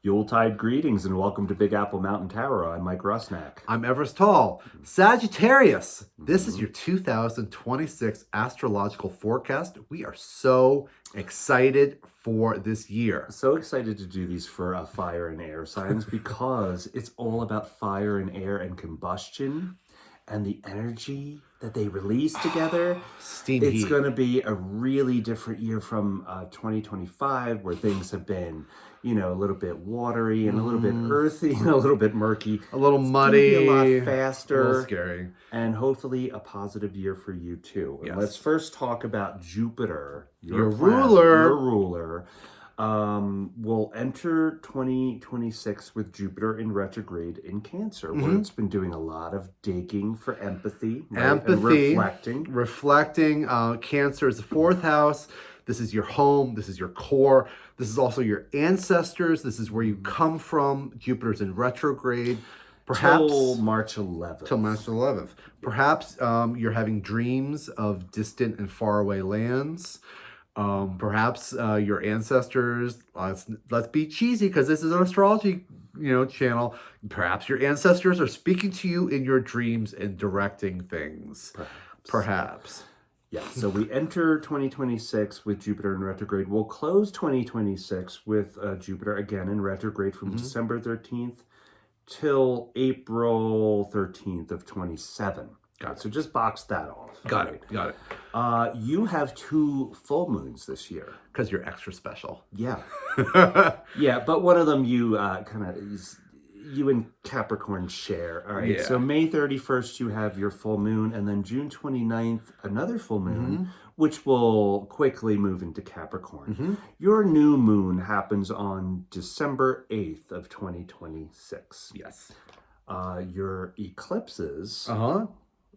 Yuletide greetings and welcome to Big Apple Mountain Tower. I'm Mike Rusnak. I'm Everest Tall. Sagittarius, this is your 2026 astrological forecast. We are so excited for this year. So excited to do these for fire and air signs because it's all about fire and air and combustion and the energy that they release together. Steam It's heat. going to be a really different year from 2025 where things have been, a little bit watery and a little bit earthy and a little bit murky. A little It's muddy. gonna be a lot faster. A little scary. And hopefully a positive year for you too. And Yes. let's first talk about Jupiter, Your planet, ruler. Your ruler. Will enter 2026 with Jupiter in retrograde in Cancer, where it's been doing a lot of digging for empathy, right? Empathy. And Reflecting. Cancer is the fourth house. This is your home. This is your core. This is also your ancestors. This is where you come from. Jupiter's in retrograde. Perhaps till March 11th. Till March 11th. Perhaps you're having dreams of distant and faraway lands. Perhaps your ancestors, let's be cheesy because this is an astrology channel. Perhaps your ancestors are speaking to you in your dreams and directing things. Perhaps. Yeah, so we enter 2026 with Jupiter in retrograde. We'll close 2026 with Jupiter again in retrograde from December 13th till April 13th of 27. Got it. So just box that off. Got it. You have 2 full moons this year. Because you're extra special. Yeah. Yeah, but one of them you you and Capricorn share. All right. Yeah. So May 31st, you have your full moon, and then June 29th, another full moon, which will quickly move into Capricorn. Your new moon happens on December 8th of 2026. Yes. Your eclipses, Uh-huh.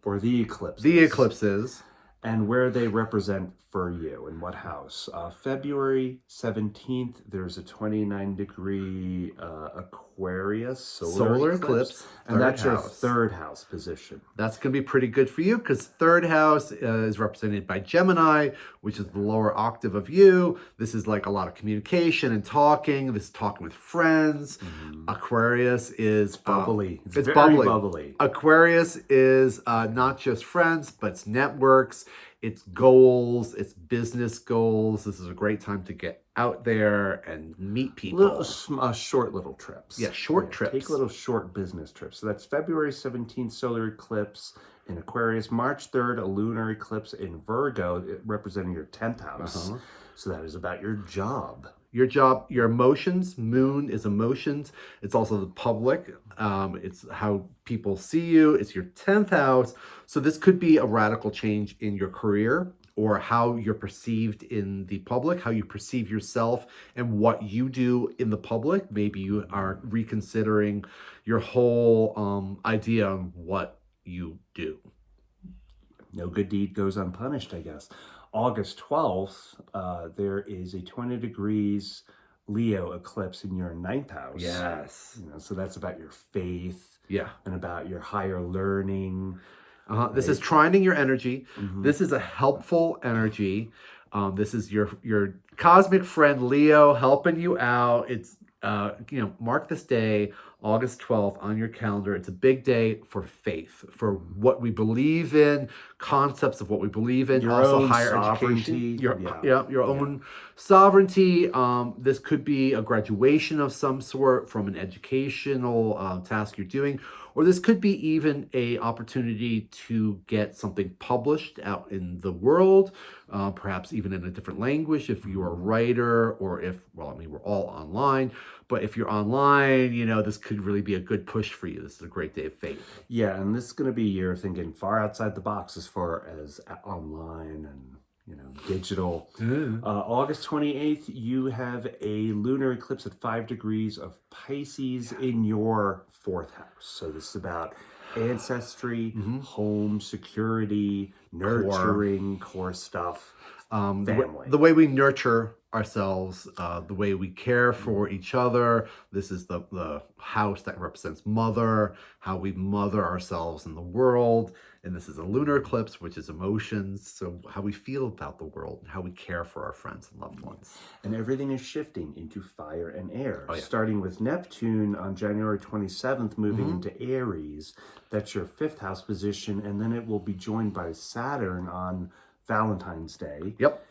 or the eclipses. The eclipses. And where they represent for you in what house. February 17th, there's a 29-degree Aquarius solar eclipse. And that's your third house position. That's going to be pretty good for you because third house is represented by Gemini, which is the lower octave of you. This is like a lot of communication and talking. This is talking with friends. Aquarius is Bubbly. It's very bubbly. Aquarius is not just friends, but it's networks, it's goals, it's business goals. This is a great time to get out there and meet people. Short little trips. Yeah, short trips. Take little short business trips. So that's February 17th, solar eclipse in Aquarius. March 3rd, a lunar eclipse in Virgo, representing your 10th house. So that is about your job. Your job, your emotions. Moon is emotions. It's also the public. It's how people see you. It's your 10th house. So this could be a radical change in your career or how you're perceived in the public, how you perceive yourself and what you do in the public. Maybe you are reconsidering your whole idea on what you do. No good deed goes unpunished, I guess. August 12th, there is a 20 degrees Leo eclipse in your 9th house. Yes. So that's about your faith. Yeah. And about your higher learning. This is trining your energy. This is a helpful energy. This is your cosmic friend Leo helping you out. It's mark this day, August 12th, on your calendar. It's a big day for faith, for what we believe in, concepts of what we believe in, Your also own higher sovereignty. education. Your own sovereignty. This could be a graduation of some sort from an educational task you're doing, or this could be even a opportunity to get something published out in the world, perhaps even in a different language if you're a writer, or we're all online, but if you're online, this could really be a good push for you. This is a great day of faith. Yeah, and this is going to be a year of thinking far outside the box as far as online and digital. August 28th, you have a lunar eclipse at 5 degrees of Pisces in your 4th house. So this is about ancestry, home, security, nurturing, core stuff, family. The way we nurture ourselves, the way we care for each other. This is the house that represents mother, how we mother ourselves in the world. And this is a lunar eclipse, which is emotions. So how we feel about the world and how we care for our friends and loved ones. And everything is shifting into fire and air, Oh, yeah. starting with Neptune on January 27th, moving into Aries. That's your 5th house position. And then it will be joined by Saturn on Valentine's Day. Yep.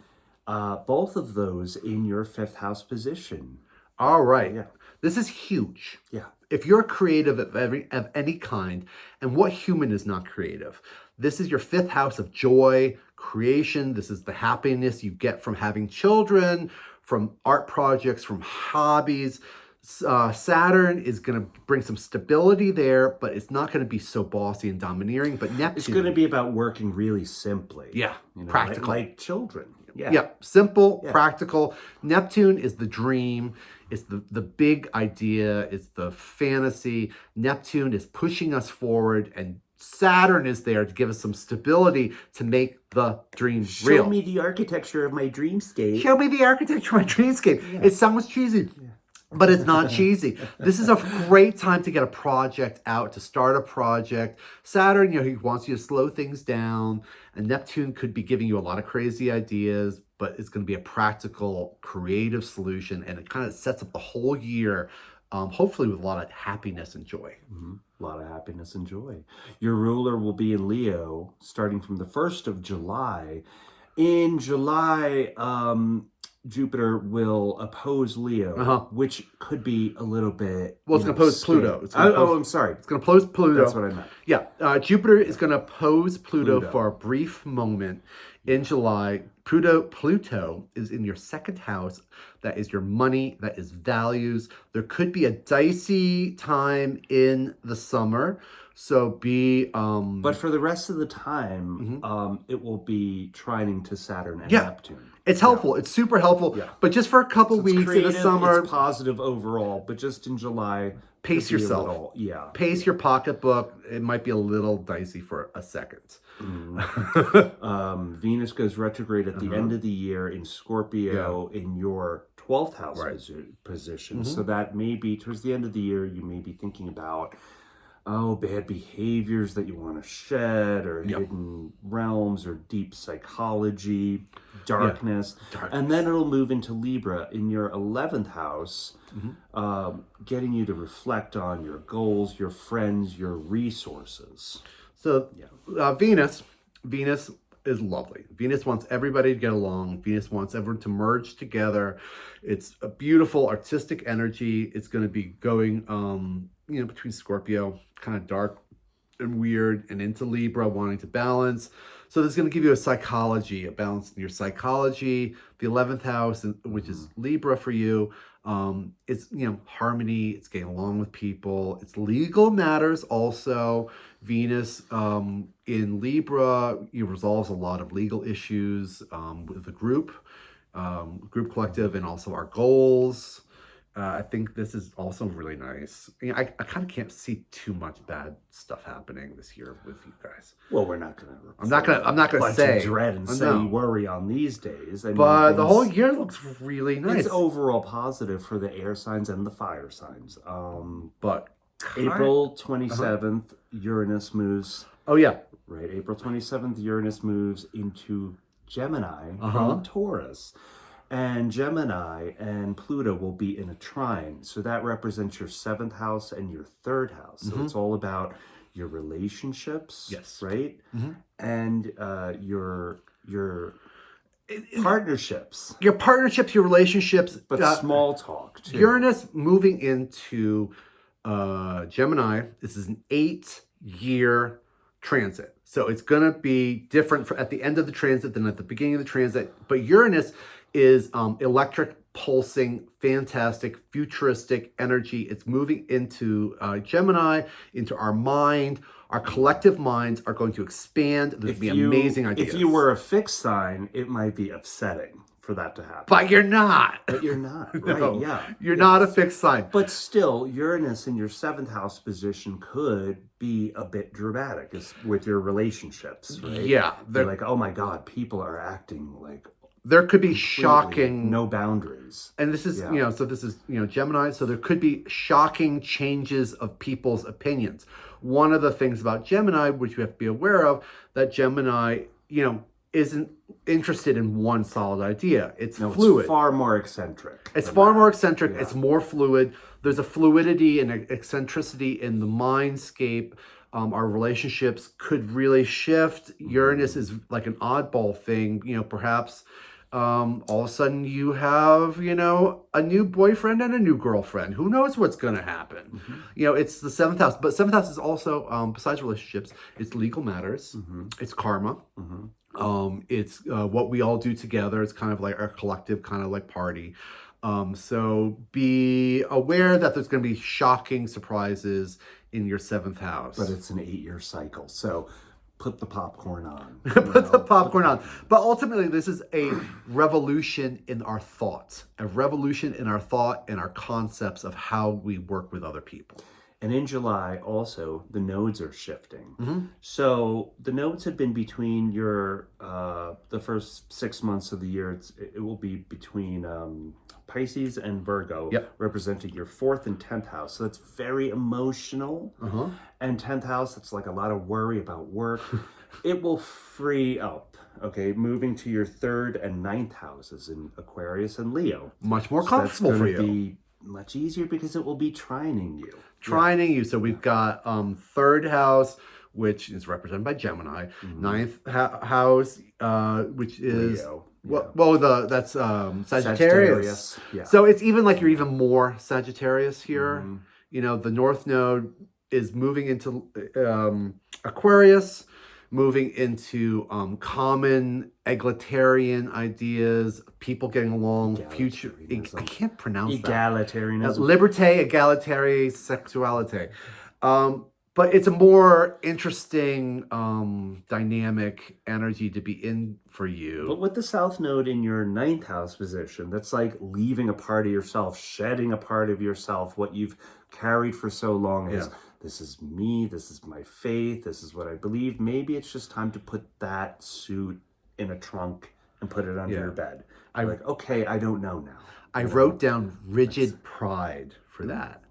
Both of those in your 5th house position. All right. Yeah. This is huge. Yeah. If you're creative of any kind, and what human is not creative? This is your 5th house of joy, creation. This is the happiness you get from having children, from art projects, from hobbies. Saturn is going to bring some stability there, but it's not going to be so bossy and domineering. But Neptune, It's going to be about working really simply. Yeah, You know, practical. Like children. Yeah. Yeah, simple, practical. Neptune is the dream. It's the big idea. It's the fantasy. Neptune is pushing us forward, and Saturn is there to give us some stability to make the dream real. Show me the architecture of my dreamscape. Show me the architecture of my dreamscape. It sounds cheesy. But it's not cheesy. This is a great time to get a project out, to start a project. Saturn, he wants you to slow things down. And Neptune could be giving you a lot of crazy ideas, but it's going to be a practical, creative solution. And it kind of sets up the whole year, hopefully with a lot of happiness and joy. A lot of happiness and joy. Your ruler will be in Leo starting from the 1st of July. In July, Jupiter will oppose Leo, which could be a little bit. Well, it's going to oppose Pluto. I'm sorry. It's going to oppose Pluto. That's what I meant. Yeah, Jupiter is going to oppose Pluto for a brief moment in July. Pluto is in your 2nd house. That is your money. That is values. There could be a dicey time in the summer. So be... But for the rest of the time, it will be trining to Saturn and Neptune. It's helpful. It's super helpful. Yeah. But just for a couple weeks creative, in the summer... It's positive overall, but just in July... Pace yourself. Yeah. Pace your pocketbook. It might be a little dicey for a second. Venus goes retrograde at the end of the year in Scorpio in your 12th house position. So that may be towards the end of the year, you may be thinking about bad behaviors that you want to shed, or hidden realms, or deep psychology, darkness. And then it'll move into Libra in your 11th house, getting you to reflect on your goals, your friends, your resources. So Venus is lovely. Venus wants everybody to get along. Venus wants everyone to merge together. It's a beautiful artistic energy. It's going to be going between Scorpio, kind of dark and weird, and into Libra, wanting to balance. So this is going to give you a balance in your psychology. The 11th house, which is Libra for you, it's harmony. It's getting along with people. It's legal matters also. Venus in Libra, resolves a lot of legal issues with the group collective, and also our goals. I think this is also really nice. I kind of can't see too much bad stuff happening this year with you guys. Well, we're not gonna. I'm not gonna say dread and say worry on these days. But the whole year looks really nice. It's overall positive for the air signs and the fire signs. But April 27th, Uranus moves. Oh yeah, right. April 27th, Uranus moves into Gemini from Taurus. And Gemini and Pluto will be in a trine. So that represents your 7th house and your 3rd house. So it's all about your relationships, right? And your partnerships. Your partnerships, your relationships. But small talk, too. Uranus moving into Gemini. This is an 8-year transit. So it's going to be different at the end of the transit than at the beginning of the transit. But Uranus is electric, pulsing, fantastic, futuristic energy. It's moving into Gemini, into our mind. Our collective minds are going to expand. There's going to be amazing ideas. If you were a fixed sign, it might be upsetting for that to happen. But you're not. Right, No, yeah. You're not a fixed sign. But still, Uranus in your 7th house position could be a bit dramatic with your relationships, right? Yeah. They're like, oh my God, people are acting like... There could be shocking... No boundaries. And this is, so this is, Gemini. So there could be shocking changes of people's opinions. one of the things about Gemini, which you have to be aware of, that Gemini, isn't interested in one solid idea. It's fluid. It's far more eccentric. It's far more eccentric. Yeah. It's more fluid. There's a fluidity and eccentricity in the mindscape. Our relationships could really shift. Uranus is like an oddball thing. Perhaps all of a sudden you have, a new boyfriend and a new girlfriend. Who knows what's going to happen? It's the seventh house. But seventh house is also, besides relationships, it's legal matters. It's karma. It's what we all do together. It's kind of like our collective kind of like party. So be aware that there's going to be shocking surprises in your seventh house. But it's an 8-year cycle. So put the popcorn on. Put the popcorn on. But ultimately, this is a revolution in our thoughts, a revolution in our thought and our concepts of how we work with other people. And in July, also, the nodes are shifting. So the nodes have been between your, the first 6 months of the year, it will be between Pisces and Virgo, representing your 4th and 10th house. So that's very emotional. And 10th house, it's like a lot of worry about work. It will free up, okay, moving to your 3rd and 9th houses in Aquarius and Leo. Much more comfortable for you. Be much easier because it will be trining you. So we've got 3rd house, which is represented by Gemini. 9th house, which is Leo. That's Sagittarius. Yeah. So it's even like you're even more Sagittarius here. The North Node is moving into Aquarius, moving into common egalitarian ideas, people getting along, future. I can't pronounce egalitarianism. Liberté, egalité, sexualité. But it's a more interesting dynamic energy to be in for you. But with the South Node in your 9th house position, that's like leaving a part of yourself, shedding a part of yourself, what you've carried for so long is, this is me, this is my faith, this is what I believe. Maybe it's just time to put that suit in a trunk and put it under your bed. I'm like, okay, I don't know now. I wrote down rigid pride for that.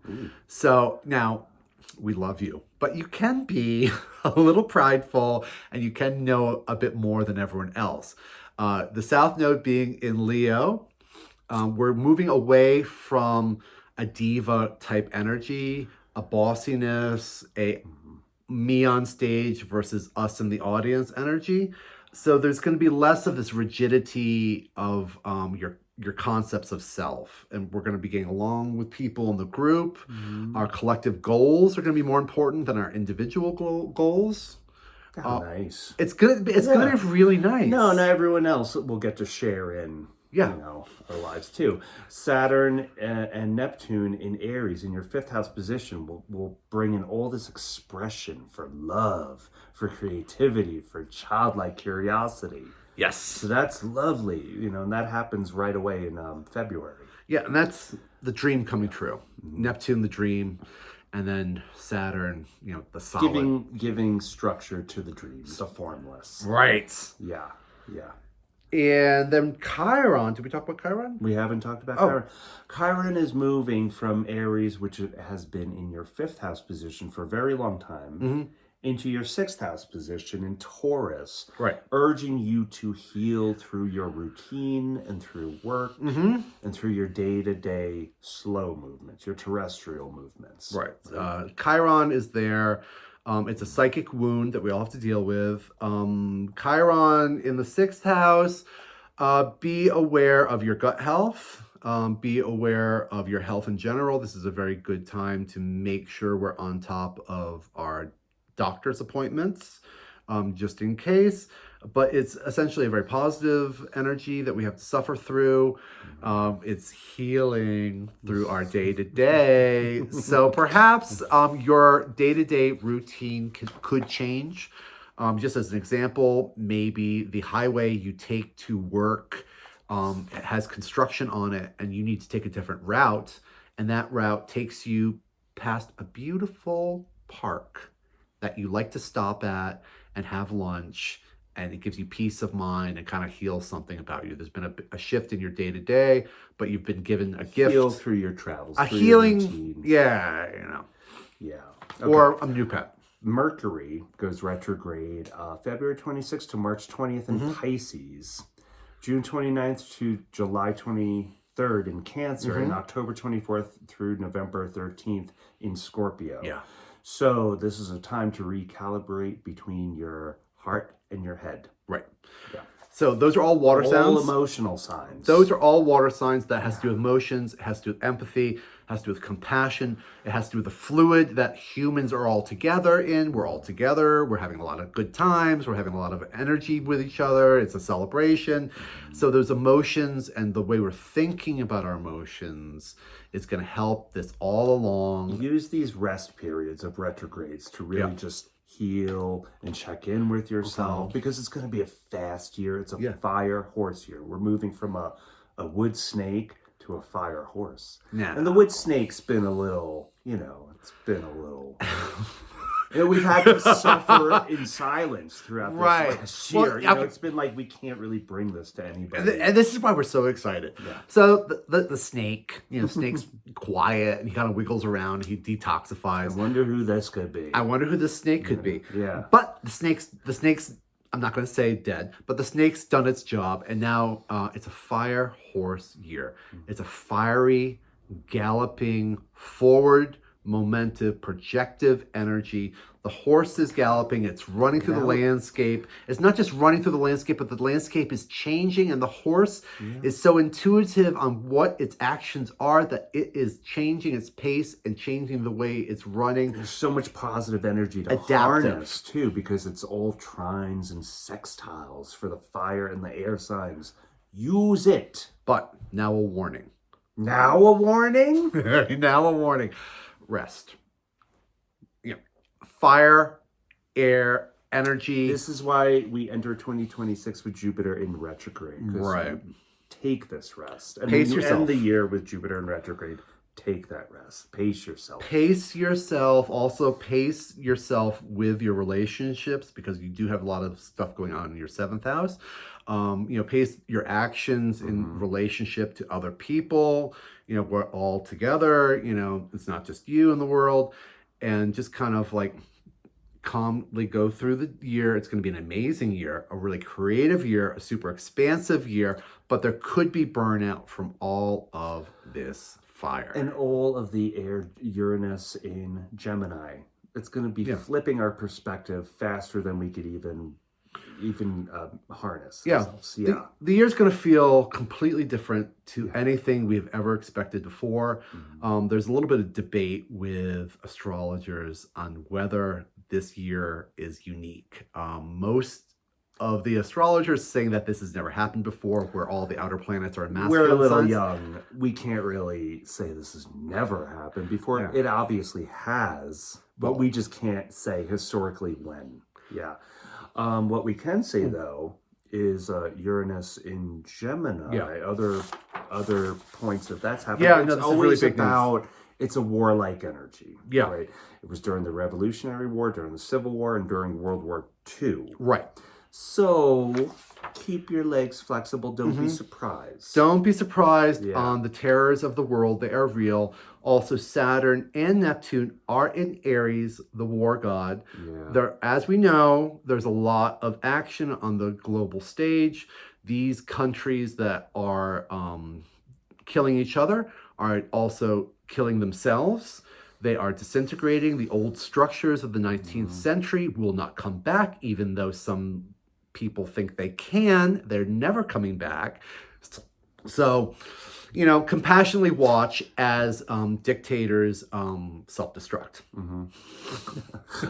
So now, we love you, but you can be a little prideful and you can know a bit more than everyone else. The South Node being in Leo, we're moving away from a diva type energy, a bossiness, a me on stage versus us in the audience energy. So there's going to be less of this rigidity of your concepts of self, and we're going to be getting along with people in the group. Our collective goals are going to be more important than our individual goals. Nice. It's gonna be really nice. No, not everyone else will get to share in our lives too. Saturn and Neptune in Aries in your 5th house position will bring in all this expression for love, for creativity, for childlike curiosity. Yes. So that's lovely, and that happens right away in February. Yeah, and that's the dream coming true. Neptune, the dream, and then Saturn, the solid. Giving structure to the dreams, the formless. Right. Yeah. And then Chiron, did we talk about Chiron? We haven't talked about Chiron. Chiron is moving from Aries, which has been in your 5th house position for a very long time, into your 6th house position in Taurus, urging you to heal through your routine and through work and through your day-to-day slow movements, your terrestrial movements. Chiron is there. It's a psychic wound that we all have to deal with. Chiron in the 6th house, be aware of your gut health. Be aware of your health in general. This is a very good time to make sure we're on top of our doctor's appointments, just in case. But it's essentially a very positive energy that we have to suffer through. It's healing through our day-to-day. So perhaps your day-to-day routine could change. Just as an example, maybe the highway you take to work it has construction on it and you need to take a different route. And that route takes you past a beautiful park that you like to stop at and have lunch, and it gives you peace of mind and kind of heals something about you. There's been a shift in your day-to-day, but you've been given a gift. Heal through your travels. A healing, yeah. Okay. Or a new pet. Mercury goes retrograde February 26th to March 20th in Pisces, June 29th to July 23rd in Cancer, and October 24th through November 13th in Scorpio. Yeah. So this is a time to recalibrate between your heart and your head. Right. Yeah. So those are all water All sounds. emotional signs. Those are all water signs. That has to do with emotions, it has to do with empathy, it has to do with compassion, it has to do with the fluid that humans are all together in. We're all together, we're having a lot of good times, we're having a lot of energy with each other, it's a celebration. So those emotions and the way we're thinking about our emotions is going to help this all along. Use these rest periods of retrogrades to really just heal and check in with yourself, because it's going to be a fast year. It's a fire horse year. We're moving from a wood snake to a fire horse. Yeah. And the wood snake's been a little, it's been a little... we've had to suffer in silence throughout this last year. Well, it's been like we can't really bring this to anybody. And this is why we're so excited. Yeah. So the snake, snake's quiet and he kind of wiggles around. He detoxifies. I wonder who this could be. I wonder who this snake could be. Yeah. But the snake's, I'm not going to say dead, but the snake's done its job. And now it's a fire horse year. It's a fiery, galloping, forward, momentum, projective energy. The horse is galloping. It's running through the landscape. It's not just running through the landscape, but the landscape is changing, and the horse is so intuitive on what its actions are that it is changing its pace and changing the way it's running. There's so much positive energy to harness too, because it's all trines and sextiles for the fire and the air signs. Use it. But now a warning. Now a warning? Now a warning. Rest. Fire, air, energy. This is why we enter 2026 with Jupiter in retrograde. Right. Take this rest. And Pace when you yourself. end the year with Jupiter in retrograde, take that rest. Pace yourself. Pace yourself. Also pace yourself with your relationships, because you do have a lot of stuff going on in your 7th house. Pace your actions in relationship to other people. We're all together. It's not just you in the world. And just kind of like calmly go through the year. It's going to be an amazing year, a really creative year, a super expansive year, but there could be burnout from all of this fire. And all of the air Uranus in Gemini. It's going to be flipping our perspective faster than we could even harness. The year's going to feel completely different to anything we've ever expected before. There's a little bit of debate with astrologers on whether this year is unique. Most of the astrologers saying that this has never happened before, where all the outer planets are in masculine We're a little signs. young. We can't really say this has never happened before. It obviously has, but we just can't say historically when. Yeah. What we can say though is Uranus in Gemini. Other points that's happening. Yeah, it's this always is really big news. It's a warlike energy. Yeah. Right. It was during the Revolutionary War, during the Civil War, and during World War II. Right. So keep your legs flexible. Don't be surprised. Don't be surprised. The terrors of the world, they are real. Also, Saturn and Neptune are in Aries, the war god. There, as we know, there's a lot of action on the global stage. These countries that are killing each other are also killing themselves. They are disintegrating. The old structures of the 19th century will not come back, even though some people think they can. They're never coming back. So, compassionately watch as dictators self-destruct.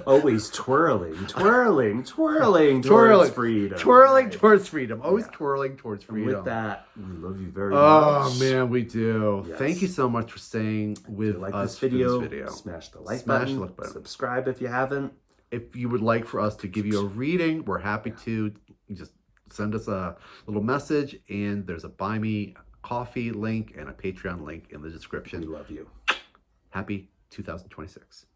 Always twirling towards freedom. Twirling towards freedom. Always twirling towards freedom. And with that, we love you very much. Oh, man, we do. Yes. Thank you so much for staying with us for this video. Smash the like button. Subscribe if you haven't. If you would like for us to give you a reading, we're happy to. Just send us a little message, and there's a Buy Me Coffee link and a Patreon link in the description. We love you. Happy 2026.